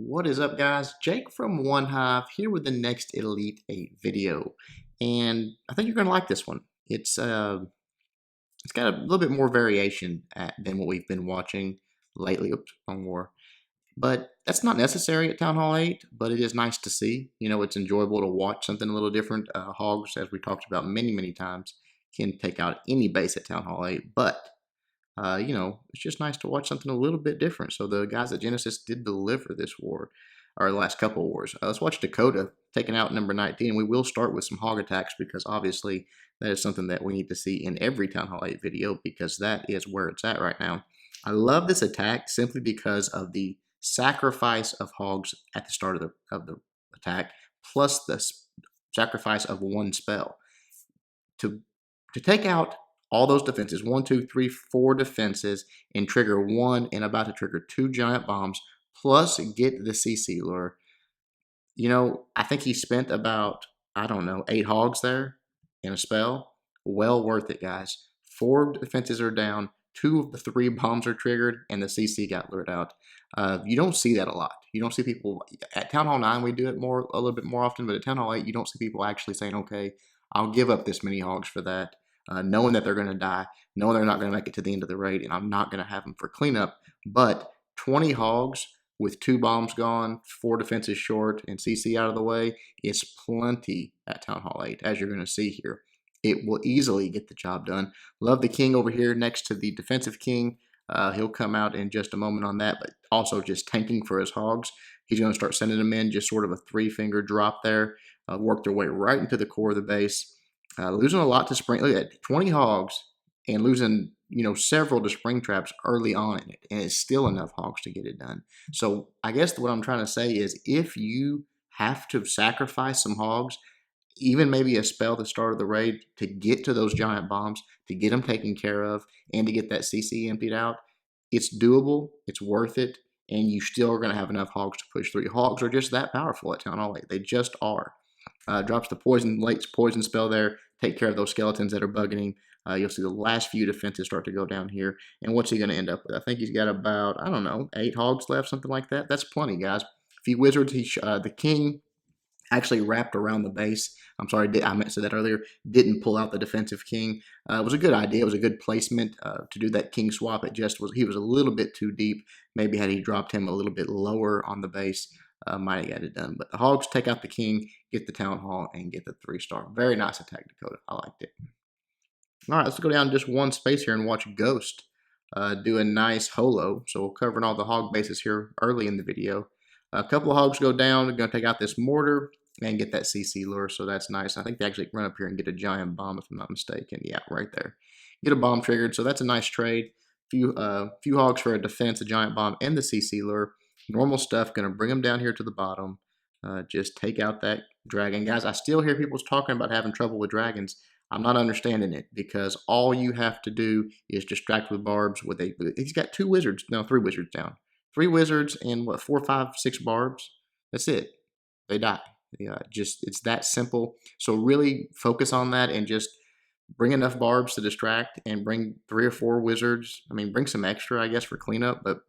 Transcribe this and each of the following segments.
What is up, guys? Jake from One Hive here with the next Elite 8 video. And I think you're going to like this one. It's got a little bit more variation than what we've been watching lately. Oops, wrong war. But that's not necessary at Town Hall 8, but it is nice to see. You know, it's enjoyable to watch something a little different. Hogs, as we talked about many times, can take out any base at Town Hall 8, but it's just nice to watch something a little bit different. So the guys at Genesis did deliver this war, or the last couple of wars. Let's watch Dakota taking out number 19. We will start with some hog attacks because obviously that is something that we need to see in every Town Hall 8 video because that is where it's at right now. I love this attack simply because of the sacrifice of hogs at the start of the attack, plus the sacrifice of one spell. To take out all those defenses, 1, 2, 3, 4 defenses, and trigger one and about to trigger 2 giant bombs, plus get the CC lure. You know, I think he spent about, I don't know, 8 hogs there in a spell. Well worth it, guys. 4 defenses are down, 2 of the 3 bombs are triggered, and the CC got lured out. You don't see that a lot. You don't see people, at Town Hall 9 we do it a little bit more often, but at Town Hall 8 you don't see people actually saying, okay, I'll give up this many hogs for that. Knowing that they're going to die, knowing they're not going to make it to the end of the raid, and I'm not going to have them for cleanup. But 20 hogs with 2 bombs gone, 4 defenses short, and CC out of the way is plenty at Town Hall 8, as you're going to see here. It will easily get the job done. Love the king over here next to the defensive king. He'll come out in just a moment on that, but also just tanking for his hogs. He's going to start sending them in, just sort of a 3-finger drop there, work their way right into the core of the base. Losing a lot to spring. Look at 20 hogs and losing, several to spring traps early on in it, and it's still enough hogs to get it done. So I guess what I'm trying to say is, if you have to sacrifice some hogs, even maybe a spell at the start of the raid to get to those giant bombs, to get them taken care of, and to get that CC emptied out, it's doable. It's worth it, and you still are going to have enough hogs to push through. Hogs are just that powerful at Town Hall 8. They just are. Drops the late poison spell there. Take care of those skeletons that are bugging him. You'll see the last few defenses start to go down here. And what's he going to end up with? I think he's got about, I don't know, 8 hogs left, something like that. That's plenty, guys. A few wizards. The king actually wrapped around the base. I'm sorry, I meant to say that earlier. Didn't pull out the defensive king. It was a good idea. It was a good placement to do that king swap. He was a little bit too deep. Maybe had he dropped him a little bit lower on the base, might have got it done. But the hogs take out the king, get the town hall, and get the 3-star. Very nice attack, Dakota. I liked it. All right, let's go down just one space here and watch Ghost do a nice holo. So we're covering all the hog bases here early in the video. A couple of hogs go down. They're going to take out this mortar and get that CC lure, so that's nice. I think they actually run up here and get a giant bomb, if I'm not mistaken. Yeah, right there. Get a bomb triggered, so that's a nice trade. Few hogs for a defense, a giant bomb, and the CC lure. Normal stuff. Going to bring them down here to the bottom. Just take out that dragon. Guys, I still hear people talking about having trouble with dragons. I'm not understanding it, because all you have to do is distract with barbs. He's got 2 wizards, no, 3 wizards down. 3 wizards and what, 4, 5, 6 barbs. That's it. They die. Yeah, it's that simple. So really focus on that and just bring enough barbs to distract, and bring 3 or 4 wizards. I mean, bring some extra, I guess, for cleanup, but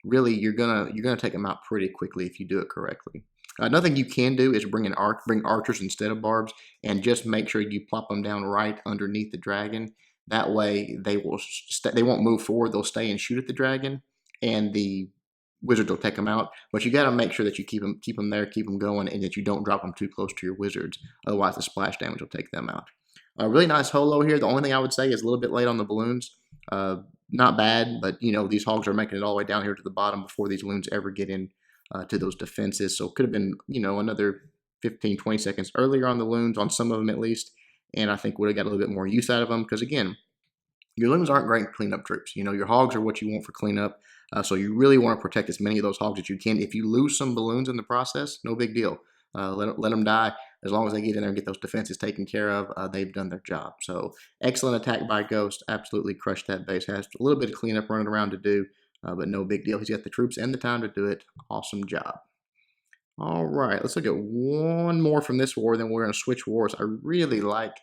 really you're gonna take them out pretty quickly if you do it correctly. Another thing you can do is bring archers instead of barbs, and just make sure you plop them down right underneath the dragon. That way they won't move forward. They'll stay and shoot at the dragon, and the wizards will take them out. But you got to make sure that you keep them there, keep them going, and that you don't drop them too close to your wizards. Otherwise, the splash damage will take them out. A really nice holo here. The only thing I would say is a little bit late on the balloons. Not bad, but these hogs are making it all the way down here to the bottom before these balloons ever get in to those defenses. So it could have been, another 15, 20 seconds earlier on the loons, on some of them at least. And I think would have got a little bit more use out of them, because again, your loons aren't great cleanup troops. Your hogs are what you want for cleanup. So you really want to protect as many of those hogs as you can. If you lose some balloons in the process, no big deal. Let them die. As long as they get in there and get those defenses taken care of, they've done their job. So excellent attack by Ghost. Absolutely crushed that base. Has a little bit of cleanup running around to do, but no big deal. He's got the troops and the time to do it. Awesome job. All right, let's look at one more from this war, then we're going to switch wars. I really like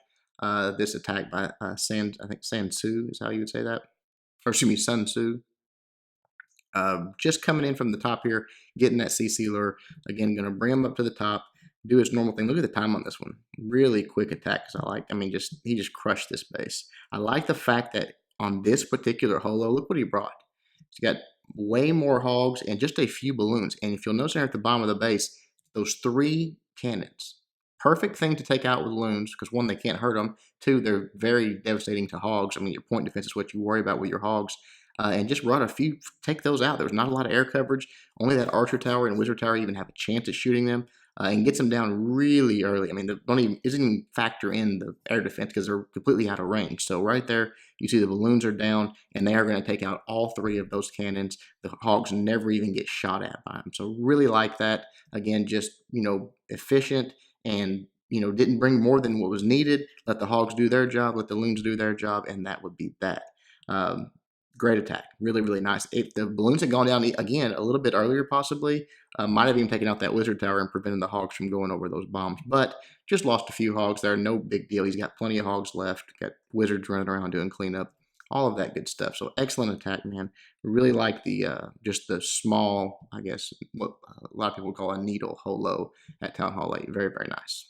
this attack by I think San Tzu is how you would say that. Or excuse me, Sun Tzu. just coming in from the top here, getting that CC lure. Again, going to bring him up to the top, do his normal thing. Look at the time on this one. Really quick attack. I mean, he just crushed this base. I like the fact that on this particular holo, look what he brought. He's got way more hogs and just a few balloons. And if you'll notice there at the bottom of the base, those 3 cannons. Perfect thing to take out with loons because 1, they can't hurt them. 2, they're very devastating to hogs. I mean, your point defense is what you worry about with your hogs. And just run a few, take those out. There's not a lot of air coverage. Only that archer tower and wizard tower even have a chance at shooting them. And gets them down really early. I mean, isn't even factor in the air defense because they're completely out of range. So right there, you see the balloons are down, and they are going to take out all 3 of those cannons. The hogs never even get shot at by them. So really like that. Again, just, efficient and, didn't bring more than what was needed. Let the hogs do their job, let the loons do their job, and that would be that. Great attack. Really, really nice. If the balloons had gone down again a little bit earlier, possibly, might have even taken out that wizard tower and prevented the hogs from going over those bombs. But just lost a few hogs there. No big deal. He's got plenty of hogs left. Got wizards running around doing cleanup. All of that good stuff. So excellent attack, man. Really like the just the small, I guess, what a lot of people call a needle holo at Town Hall 8. Very, very nice.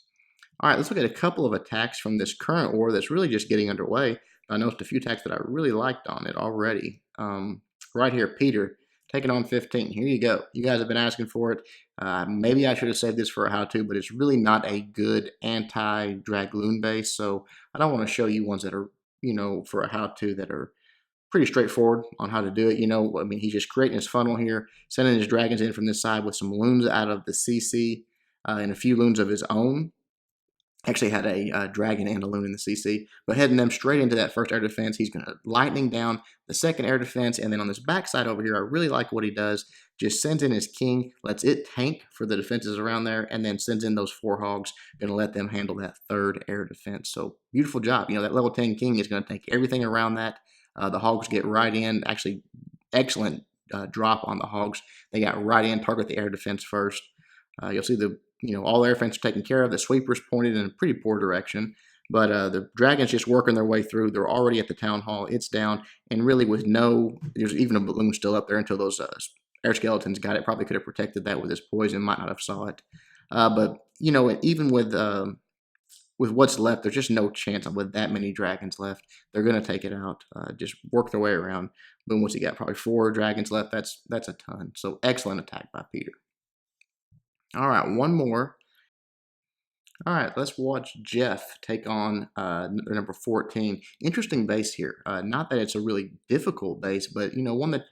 All right, let's look at a couple of attacks from this current war that's really just getting underway. I noticed a few attacks that I really liked on it already. Right here, Peter, taking on 15. Here you go. You guys have been asking for it. Maybe I should have saved this for a how-to, but it's really not a good anti-dragoon base, so I don't want to show you ones that are, for a how-to that are pretty straightforward on how to do it. I mean, he's just creating his funnel here, sending his dragons in from this side with some loons out of the CC and a few loons of his own. Actually had a dragon and a loon in the CC, but heading them straight into that first air defense. He's going to lightning down the second air defense, and then on this backside over here, I really like what he does. Just sends in his king, lets it tank for the defenses around there, and then sends in those 4 hogs, going to let them handle that third air defense. So beautiful job. That level 10 king is going to take everything around that. The hogs get right in. Actually, excellent drop on the hogs. They got right in, target the air defense first. You'll see all the air defense are taken care of. The sweepers pointed in a pretty poor direction, but the dragons just working their way through. They're already at the town hall. It's down, and really with there's even a balloon still up there until those air skeletons got it. Probably could have protected that with his poison. Might not have saw it, but even with what's left, there's just no chance with that many dragons left. They're going to take it out. Just work their way around. Boom, what's he got? Probably 4 dragons left. That's a ton. So excellent attack by Peter. All right, one more. All right, let's watch Geoff take on number 14. Interesting base here. Not that it's a really difficult base, but one that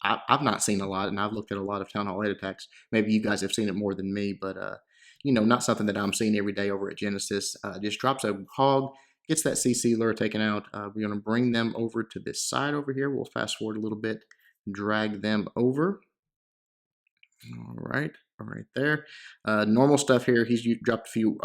I've not seen a lot, and I've looked at a lot of Town Hall 8 attacks. Maybe you guys have seen it more than me, but not something that I'm seeing every day over at Genesis. Just drops a hog, gets that CC lure taken out. We're going to bring them over to this side over here. We'll fast forward a little bit, drag them over. All right there. Normal stuff here. He's dropped a few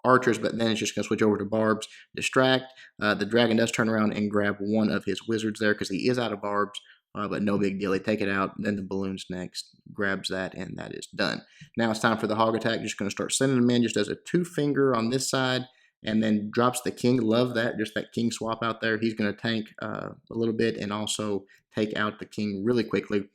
archers, but then it's just going to switch over to barbs, distract. The dragon does turn around and grab one of his wizards there because he is out of barbs, but no big deal. They take it out. Then the balloons next. Grabs that, and that is done. Now it's time for the hog attack. Just going to start sending them in. Just does a 2-finger on this side, and then drops the king. Love that. Just that king swap out there. He's going to tank a little bit and also take out the king really quickly.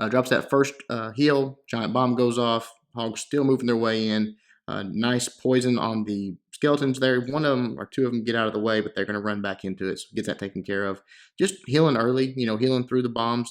Drops that first heal. Giant bomb goes off. Hogs still moving their way in. Nice poison on the skeletons there. One of them or 2 of them get out of the way, but they're going to run back into it. So gets that taken care of. Just healing early, healing through the bombs.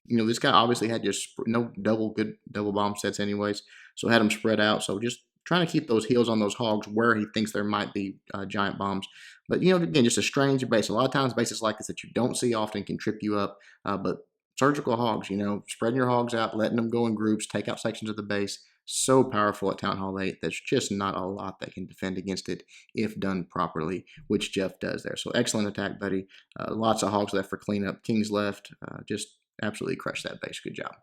This guy obviously had just no good double bomb sets anyways. So had them spread out. So just trying to keep those heals on those hogs where he thinks there might be giant bombs. But, again, just a strange base. A lot of times bases like this that you don't see often can trip you up. But surgical hogs, spreading your hogs out, letting them go in groups, take out sections of the base. So powerful at Town Hall 8. There's just not a lot that can defend against it if done properly, which Geoff does there. So excellent attack, buddy. Lots of hogs left for cleanup. Kings left. Just absolutely crushed that base. Good job.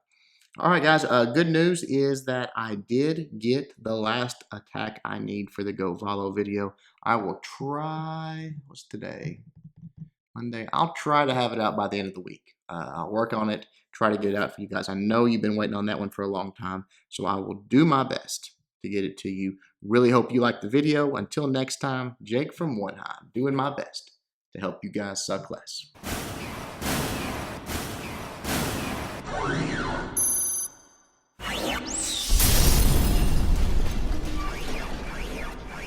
All right, guys, good news is that I did get the last attack I need for the Go Valo video. I will try, what's today? Monday. I'll try to have it out by the end of the week. I'll work on it, try to get it out for you guys. I know you've been waiting on that one for a long time, so I will do my best to get it to you. Really hope you liked the video. Until next time, Jake from One Hive, doing my best to help you guys suck less.